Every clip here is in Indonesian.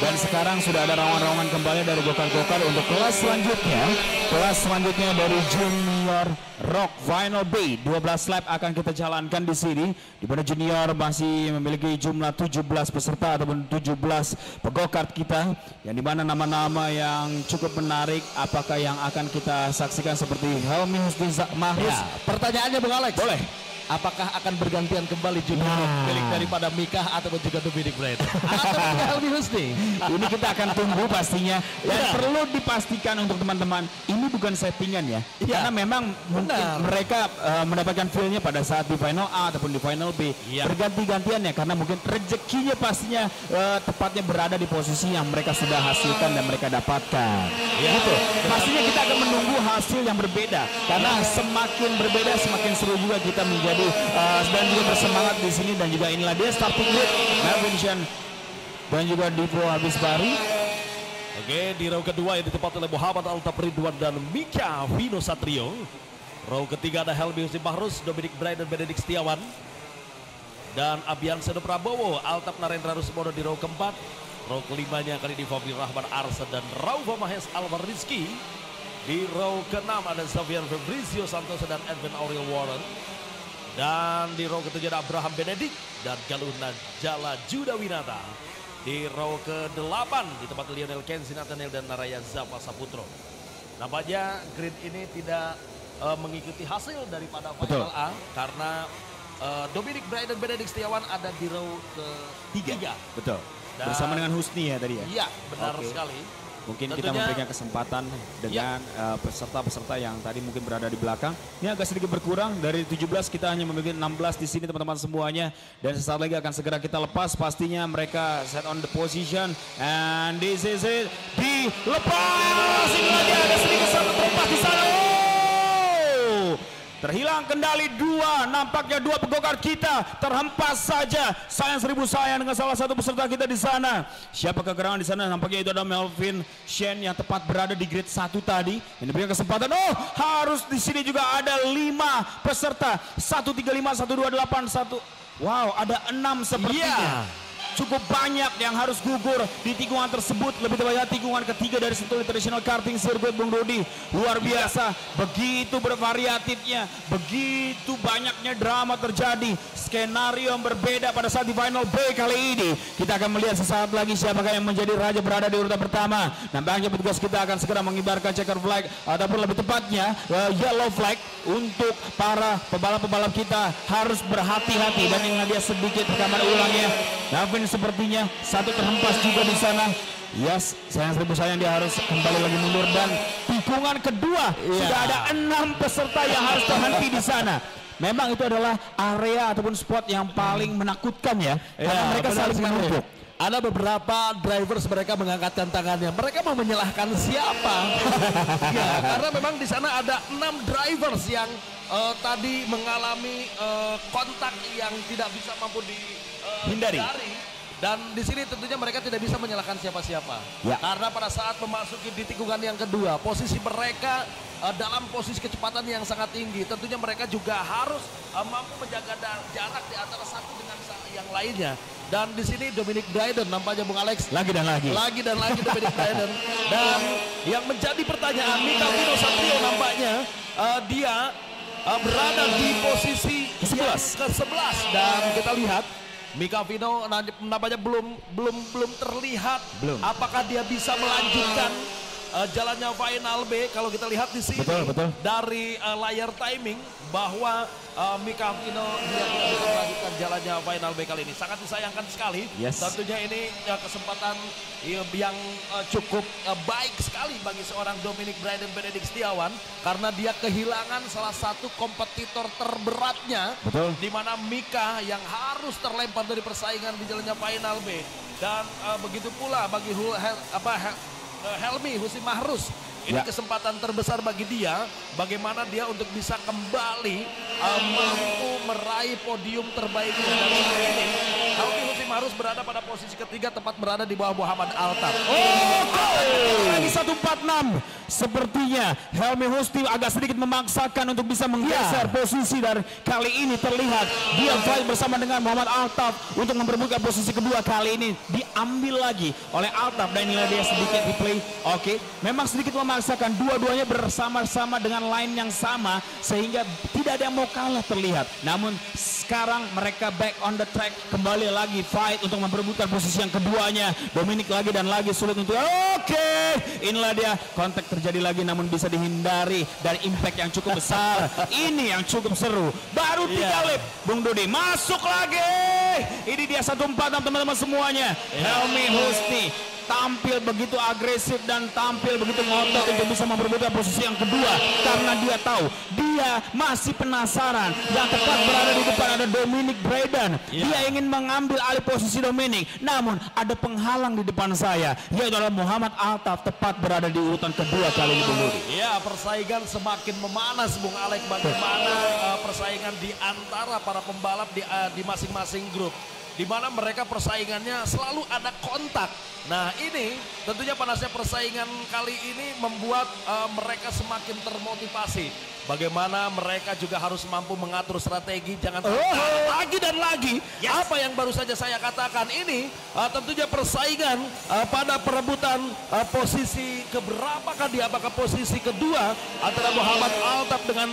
Dan sekarang sudah ada rawan-rawan kembali dari gokar-gokar untuk kelas selanjutnya. Kelas selanjutnya dari Junior Rock Final B. 12 lap akan kita jalankan di sini. Di mana Junior masih memiliki jumlah 17 peserta ataupun 17 pegokart kita. Yang dimana nama-nama yang cukup menarik apakah yang akan kita saksikan seperti Helmi Husni Mahrus. Ya, pertanyaannya Bung Alex. Boleh. Apakah akan bergantian kembali Junior milik daripada Mika ataupun juga Dominic Bride atau Helmi Husni? Ini kita akan tunggu pastinya. Dan perlu dipastikan untuk teman-teman, ini bukan settingan ya. Karena memang mungkin mereka mendapatkan feel-nya pada saat di final A ataupun di final B. Berganti-gantian ya, karena mungkin rezekinya pastinya tepatnya berada di posisi yang mereka sudah hasilkan dan mereka dapatkan. Gitu. Pastinya kita akan menunggu hasil yang berbeda. Karena semakin berbeda semakin seru juga kita menjadi dan juga bersemangat di sini. Dan juga inilah dia starting grid Melvin Shen dan juga Divo Habisbari. Oke, di row kedua yang ditempati oleh Muhammad Altaf Ridwan dan Mika Vino Satrio. Row ketiga ada Helmi Husni Mahrus, Dominic Bride dan Benedict Setiawan. Dan Abian Seno Prabowo, Altaf Narendra Rusmono di row keempat. Row kelimanya kali ini Fabri Rahman Arsa dan Raufa Mahes Alvar Rizky. Di row keenam ada Xavier Fabrizio Santoso dan Edwin Aurel Warren. Dan di row ketujuh ada Abraham Benedict dan Galuh Najala Judawinata. Di row ke-8 di tempat Lionel Kenzi Nathaniel dan Naraya Zapa Saputro. Nampaknya grid ini tidak mengikuti hasil daripada final A karena Dominic Bride dan Benedict Setiawan ada di row ke-3. Betul. Dan bersama dengan Husni ya tadi ya? Iya, benar sekali. Mungkin tentunya, kita memberikan kesempatan dengan peserta-peserta yang tadi mungkin berada di belakang. Ini agak sedikit berkurang, dari 17 kita hanya memiliki 16 di sini teman-teman semuanya. Dan sesaat lagi akan segera kita lepas, pastinya mereka set on the position. And this is it, dilepas. Ini lagi ada sedikit satu terlepas di sana. Terhilang kendali dua, nampaknya dua pegokar kita terhempas saja. Sayang seribu sayang dengan salah satu peserta kita di sana. Siapa kekurangan di sana? Nampaknya itu ada Melvin Shen yang tepat berada di grid 1 tadi. Ini berikan kesempatan. Oh, harus di sini juga ada 5 peserta. 135, 128, 1. Wow, ada 6 sepertinya. Cukup banyak yang harus gugur di tikungan tersebut. Lebih tepatnya tikungan ketiga dari Sentul International Karting Circuit, Bung Dodi. Luar biasa, begitu bervariatifnya, begitu banyaknya drama terjadi. Skenario yang berbeda pada saat di final B kali ini. Kita akan melihat sesaat lagi siapakah yang menjadi raja berada di urutan pertama. Nampaknya petugas kita akan segera mengibarkan checker flag, ataupun lebih tepatnya yellow flag untuk para pebalap-pebalap kita. Harus berhati-hati. Dan ini dia sedikit rekaman ulangnya. Melvin sepertinya satu terhempas juga di sana. Yes, sayang seribu sayang dia harus kembali lagi mundur. Dan tikungan kedua sudah ada 6 peserta yang harus terhenti di sana. Memang itu adalah area ataupun spot yang paling menakutkan ya, karena mereka saling menumpuk. Ada beberapa drivers mereka mengangkatkan tangannya. Mereka mau menyalahkan siapa? Ya, karena memang di sana ada 6 drivers yang tadi mengalami kontak yang tidak bisa mampu dihindari. Dan di sini tentunya mereka tidak bisa menyalahkan siapa-siapa. Karena pada saat memasuki di tikungan yang kedua, posisi mereka dalam posisi kecepatan yang sangat tinggi. Tentunya mereka juga harus mampu menjaga jarak di antara satu dengan yang lainnya. Dan di sini Dominic Bryden nampaknya Bung Alex. Lagi dan lagi Dominic Bryden. Dan yang menjadi pertanyaan, Mika Vino Satrio nampaknya dia berada di posisi ke-11. Dan kita lihat Mika Vino nampaknya belum terlihat apakah dia bisa melanjutkan jalannya final B. Kalau kita lihat di sini dari layar timing bahwa Mika Vino dia tidak bisa melanjutkan jalannya final B kali ini. Sangat disayangkan sekali. Tentunya ini kesempatan yang cukup baik sekali bagi seorang Dominic Bride dan Benedict Setiawan, karena dia kehilangan salah satu kompetitor terberatnya, di mana Mika yang harus terlempar dari persaingan di jalannya final B. Dan begitu pula bagi Helmi Husni Mahrus. Ini kesempatan terbesar bagi dia, bagaimana dia untuk bisa kembali mampu meraih podium terbaiknya. Dan ini Helmi Husni Mahrus berada pada posisi ketiga, tepat berada di bawah Muhammad Altaf. Lagi 146. Sepertinya Helmi Husti agak sedikit memaksakan untuk bisa menggeser posisi, dan kali ini terlihat dia fight bersama dengan Muhammad Altaf untuk memperebutkan posisi kedua. Kali ini diambil lagi oleh Altaf, dan inilah dia sedikit replay. Oke, memang sedikit memaksakan, dua-duanya bersama-sama dengan line yang sama sehingga tidak ada yang mau kalah terlihat. Namun sekarang mereka back on the track, kembali lagi fight untuk memperebutkan posisi yang keduanya. Dominic lagi dan lagi sulit untuk inilah dia kontak terjadi lagi, namun bisa dihindari dari impact yang cukup besar. Ini yang cukup seru. Baru 3 lap, Bung Dodi masuk lagi. Ini dia 1-4 teman-teman semuanya. Helmi Husti tampil begitu agresif dan tampil begitu ngotot untuk bisa memperebutkan posisi yang kedua, karena dia tahu dia masih penasaran. Yang tepat berada di depan ada Dominic Braden. Dia ingin mengambil alih posisi Dominic, namun ada penghalang di depan saya, yaitu adalah Muhammad Altaf, tepat berada di urutan kedua kali ini, Bung Dodi. Ya, persaingan semakin memanas, Bung Alek. Bagaimana persaingan di antara para pembalap di masing-masing grup, di mana mereka persaingannya selalu ada kontak. Nah, ini tentunya panasnya persaingan kali ini membuat mereka semakin termotivasi. Bagaimana mereka juga harus mampu mengatur strategi, jangan lagi dan lagi. Apa yang baru saja saya katakan ini tentunya persaingan pada perebutan posisi keberapakah dia, apakah posisi kedua antara Muhammad Altaf dengan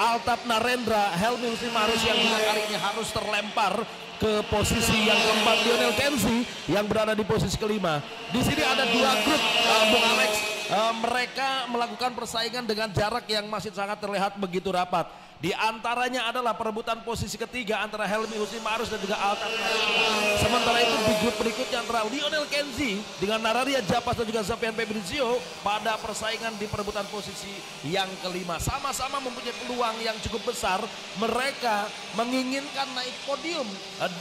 Altaf Narendra. Helmi Husti Mahrus yang kali ini harus terlempar ke posisi yang keempat. Lionel Kenzie yang berada di posisi kelima. Di sini ada 2 grup, Bung Alex. Mereka melakukan persaingan dengan jarak yang masih sangat terlihat begitu rapat. Di antaranya adalah perebutan posisi ketiga antara Helmi Husti Mahrus dan juga Altaf Narendra. Sementara itu di grup berikutnya antara Lionel Kenzie dengan Nararia Japas dan juga Zapian Fabrizio pada persaingan di perebutan posisi yang kelima. Sama-sama mempunyai peluang yang cukup besar. Mereka menginginkan naik podium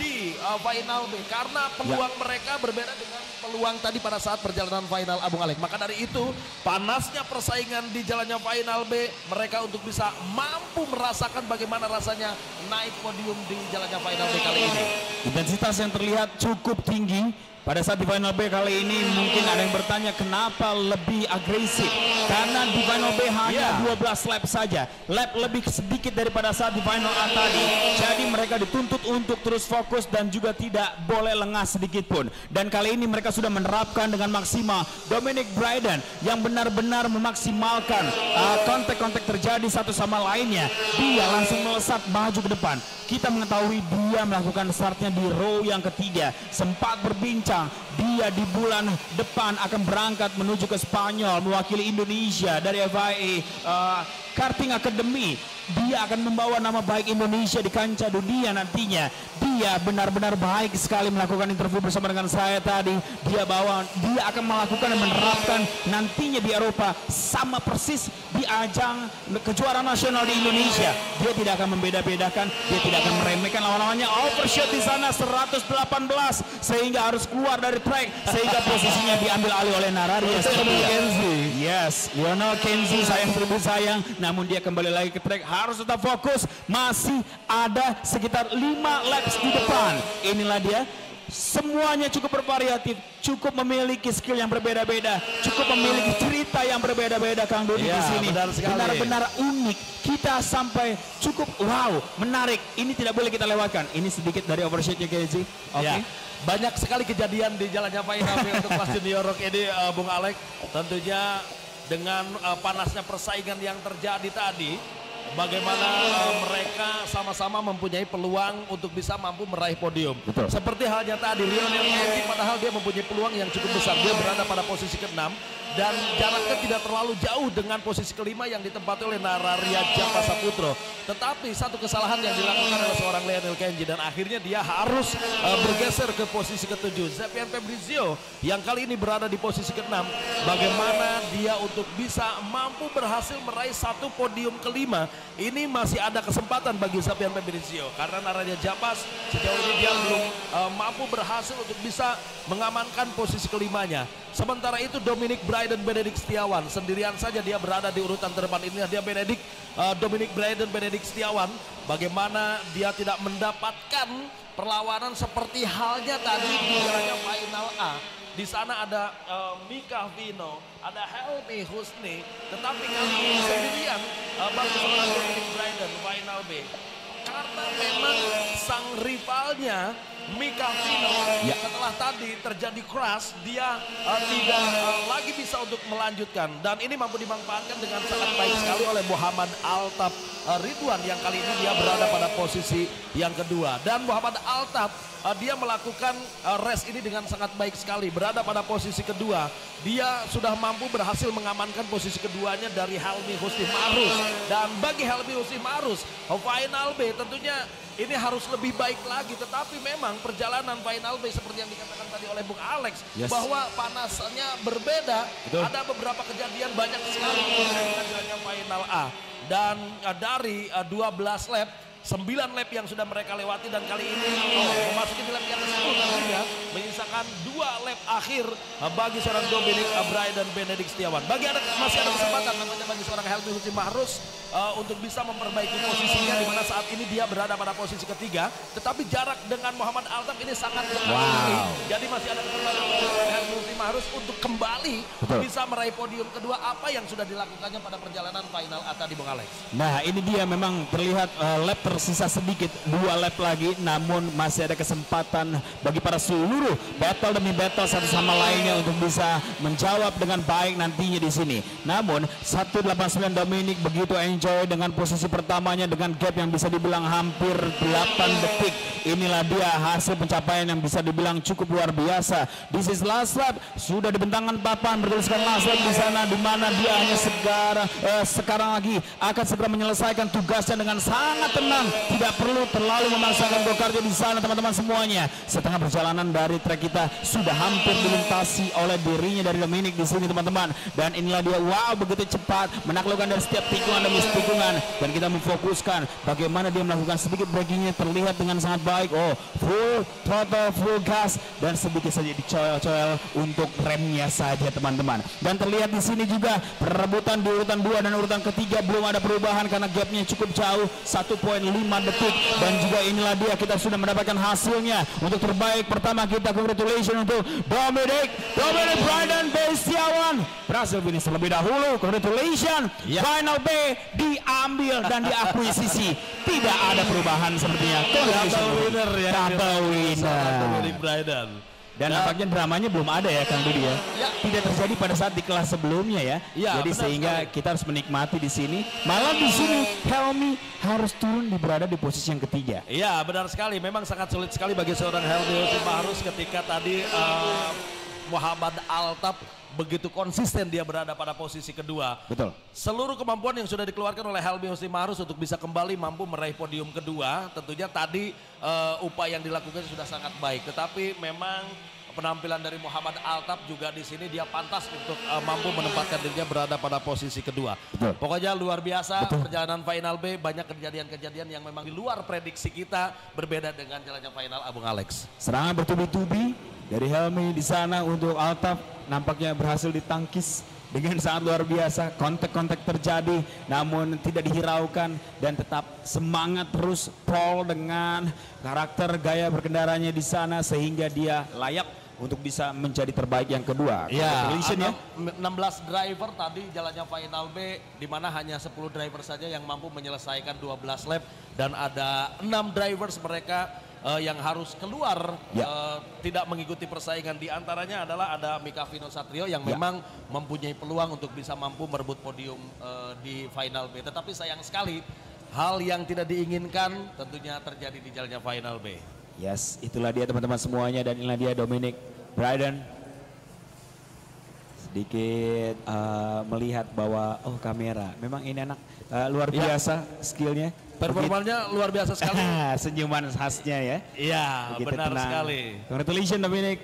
di final B, karena peluang mereka berbeda dengan peluang tadi pada saat perjalanan final, Abung Alek. Maka dari itu panasnya persaingan di jalannya final B, mereka untuk bisa mampu merasakan bagaimana rasanya naik podium di jalannya final B kali ini. Intensitas yang terlihat cukup tinggi pada saat di final B kali ini. Mungkin ada yang bertanya kenapa lebih agresif, karena di final B hanya 12 lap saja, lap lebih sedikit daripada saat di final A tadi. Jadi mereka dituntut untuk terus fokus dan juga tidak boleh lengah sedikit pun. Dan kali ini mereka sudah menerapkan dengan maksimal. Dominic Braden yang benar-benar memaksimalkan kontak-kontak terjadi satu sama lainnya. Dia langsung melesat maju ke depan. Kita mengetahui dia melakukan startnya di row yang ketiga. Sempat berbincang, dia di bulan depan akan berangkat menuju ke Spanyol mewakili Indonesia dari FIA Karting Academy. Dia akan membawa nama baik Indonesia di kancah dunia nantinya. Dia benar-benar baik sekali melakukan interview bersama dengan saya tadi. Dia akan melakukan dan menerapkan nantinya di Eropa sama persis di ajang kejuaraan nasional di Indonesia. Dia tidak akan membeda-bedakan, dia tidak akan meremehkan lawan-lawannya. Overshoot di sana 118 sehingga harus keluar dari track, sehingga posisinya diambil alih oleh Nararia. Yes, Lionel Kenzie sayang, namun dia kembali lagi ke track. Harus tetap fokus, masih ada sekitar 5 laps di depan. Inilah dia, semuanya cukup bervariatif, cukup memiliki skill yang berbeda-beda, cukup memiliki cerita yang berbeda-beda, Kang Dodi di sini. Benar-benar unik. Kita sampai cukup wow, menarik. Ini tidak boleh kita lewatkan. Ini sedikit dari overshootnya Kenzie. Oke. Banyak sekali kejadian di jalannya final untuk kelas junior ini, Bung Alek. Tentunya dengan panasnya persaingan yang terjadi tadi, bagaimana mereka sama-sama mempunyai peluang untuk bisa mampu meraih podium. Betul. Seperti halnya tadi Lionel Kenzie, padahal dia mempunyai peluang yang cukup besar. Dia berada pada posisi ke-6 dan jaraknya tidak terlalu jauh dengan posisi kelima yang ditempati oleh Nararia Japas Saputro. Tetapi satu kesalahan yang dilakukan oleh seorang Lionel Kenzie dan akhirnya dia harus bergeser ke posisi ke-7. Zapian Fabrizio yang kali ini berada di posisi ke-6. Bagaimana dia untuk bisa mampu berhasil meraih satu podium kelima, ini masih ada kesempatan bagi Zapian Fabrizio, karena Nararia Japas sejauh ini dia belum mampu berhasil untuk bisa mengamankan posisi kelimanya. Sementara itu Dominic Braden Benedict Setiawan sendirian saja dia berada di urutan terdepan. Inilah dia Dominic Braden Benedict Setiawan. Bagaimana dia tidak mendapatkan perlawanan seperti halnya tadi di jalannya final A. Di sana ada Mika Vino, ada Helmi Husni, tetapi kali ini sendirian bagi seorang Dominic Bryden, Final B. Karena memang sang rivalnya Mika Vino setelah tadi terjadi crash, dia tidak lagi bisa untuk melanjutkan. Dan ini mampu dimanfaatkan dengan sangat baik sekali oleh Muhammad Altaf Ridwan yang kali ini dia berada pada posisi yang kedua. Dan Muhammad Altaf dia melakukan race ini dengan sangat baik sekali, berada pada posisi kedua. Dia sudah mampu berhasil mengamankan posisi keduanya dari Helmi Husni Marus. Dan bagi Helmi Husni Marus, Final B tentunya ini harus lebih baik lagi. Tetapi memang perjalanan Final B seperti yang dikatakan tadi oleh Bung Alex, bahwa panasnya berbeda. Betul. Ada beberapa kejadian banyak sekali dengan Final A. Dan dari 12 lap, 9 lap yang sudah mereka lewati dan kali ini memasuki di lap yang ke-10 tentunya menyisakan 2 lap akhir bagi seorang Dominic Bryden Benedict Setiawan. Masih ada kesempatan namanya bagi seorang Helmi Husni Mahrus untuk bisa memperbaiki posisinya, di mana saat ini dia berada pada posisi ketiga, tetapi jarak dengan Muhammad Altaf ini sangat dekat sekali. Jadi masih ada kesempatan Helmi Husni Mahrus untuk kembali bisa meraih podium kedua, apa yang sudah dilakukannya pada perjalanan final A tadi, Bung Alex. Nah, ini dia memang terlihat lap tersisa sedikit, 2 lap lagi, namun masih ada kesempatan bagi para seluruh battle demi battle satu sama lainnya untuk bisa menjawab dengan baik nantinya di sini. Namun 189 Dominic begitu enjoy dengan posisi pertamanya dengan gap yang bisa dibilang hampir 8 detik. Inilah dia hasil pencapaian yang bisa dibilang cukup luar biasa. This is last lap, sudah dibentangkan papan bertuliskan last lap di sana, di mana dia hanya sekarang lagi akan segera menyelesaikan tugasnya dengan sangat tenang, tidak perlu terlalu memaksakan go-kartnya di sana, teman-teman semuanya. Setengah perjalanan dari trek kita sudah hampir dilintasi oleh dirinya dari Dominic di sini, teman-teman. Dan inilah dia, wow, begitu cepat menaklukkan dari setiap tikungan demi tikungan, dan kita memfokuskan bagaimana dia melakukan sedikit breakingnya terlihat dengan sangat baik. Oh, full throttle, full gas, dan sedikit saja dicoel-coel untuk remnya saja, teman-teman. Dan terlihat di sini juga perebutan di urutan 2 dan urutan ketiga belum ada perubahan karena gapnya cukup jauh, 1,5 detik. Dan juga inilah dia, kita sudah mendapatkan hasilnya. Untuk terbaik pertama kita, congratulations untuk Dominic Bryden Setiawan berhasil finish terlebih dahulu. Congratulations. Final B diambil dan diakuisisi, tidak ada perubahan sepertinya. Double winner ya, double winner Dominic Bryden. dan nampaknya dramanya belum ada ya, Kang Budi ya. Tidak terjadi pada saat di kelas sebelumnya ya. Jadi sehingga kita harus menikmati di sini. Malah di sini Helmi harus turun berada di posisi yang ketiga. Iya, benar sekali. Memang sangat sulit sekali bagi seorang Helmi Husni Mahrus ketika tadi Muhammad Altaf begitu konsisten dia berada pada posisi kedua. Betul. Seluruh kemampuan yang sudah dikeluarkan oleh Helmi Husni Mahrus untuk bisa kembali mampu meraih podium kedua, tentunya tadi upaya yang dilakukan sudah sangat baik. Tetapi memang penampilan dari Muhammad Altaf juga di sini dia pantas untuk mampu menempatkan dirinya berada pada posisi kedua. Betul. Pokoknya luar biasa. Perjalanan Final B, banyak kejadian-kejadian yang memang di luar prediksi kita, berbeda dengan jalannya Final A, Bung Alex. Serangan bertubi-tubi dari Helmi di sana untuk Altaf nampaknya berhasil ditangkis dengan sangat luar biasa. Kontak-kontak terjadi namun tidak dihiraukan dan tetap semangat terus Paul dengan karakter gaya berkendaranya di sana sehingga dia layak untuk bisa menjadi terbaik yang kedua. Ya, ya. 16 driver tadi jalannya Final B, di mana hanya 10 driver saja yang mampu menyelesaikan 12 lap dan ada 6 drivers mereka yang harus keluar tidak mengikuti persaingan. Di antaranya adalah ada Mika Vino Satrio yang memang mempunyai peluang untuk bisa mampu merebut podium di Final B. Tetapi sayang sekali hal yang tidak diinginkan tentunya terjadi di jalannya Final B. Yes, itulah dia teman-teman semuanya, dan inilah dia Dominic Bryden. Sedikit melihat bahwa kamera, memang ini anak luar biasa skillnya. Performanya luar biasa sekali. Senyuman khasnya ya. Iya, benar tenang. sekali. Congratulations Dominic,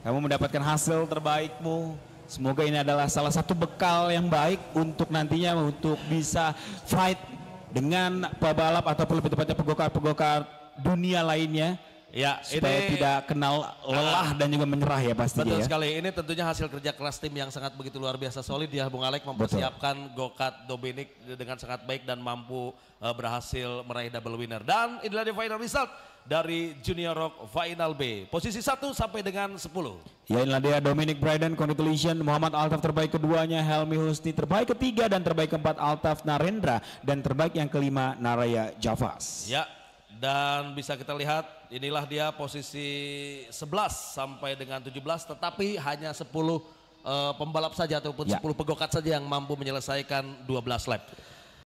kamu mendapatkan hasil terbaikmu. Semoga ini adalah salah satu bekal yang baik untuk nantinya untuk bisa fight dengan pebalap ataupun lebih tepatnya pegokar-pegokar dunia lainnya. Ya, supaya tidak kenal lelah dan juga menyerah ya pastinya. Betul ya. sekali, ini tentunya hasil kerja keras tim yang sangat begitu luar biasa solid ya, Bung Alek mempersiapkan go-kart Dominic dengan sangat baik dan mampu berhasil meraih double winner. Dan inilah the final result dari Junior Rock Final B. Posisi 1 sampai dengan 10. Ya, inilah dia Dominic Bryden, congratulations. Muhammad Altaf terbaik keduanya, Helmi Husni terbaik ketiga, dan terbaik keempat Altaf Narendra, dan terbaik yang kelima Naraya Javas. Ya, dan bisa kita lihat inilah dia posisi 11 sampai dengan 17, tetapi hanya 10 pembalap saja ataupun 10 pegokat saja yang mampu menyelesaikan 12 lap.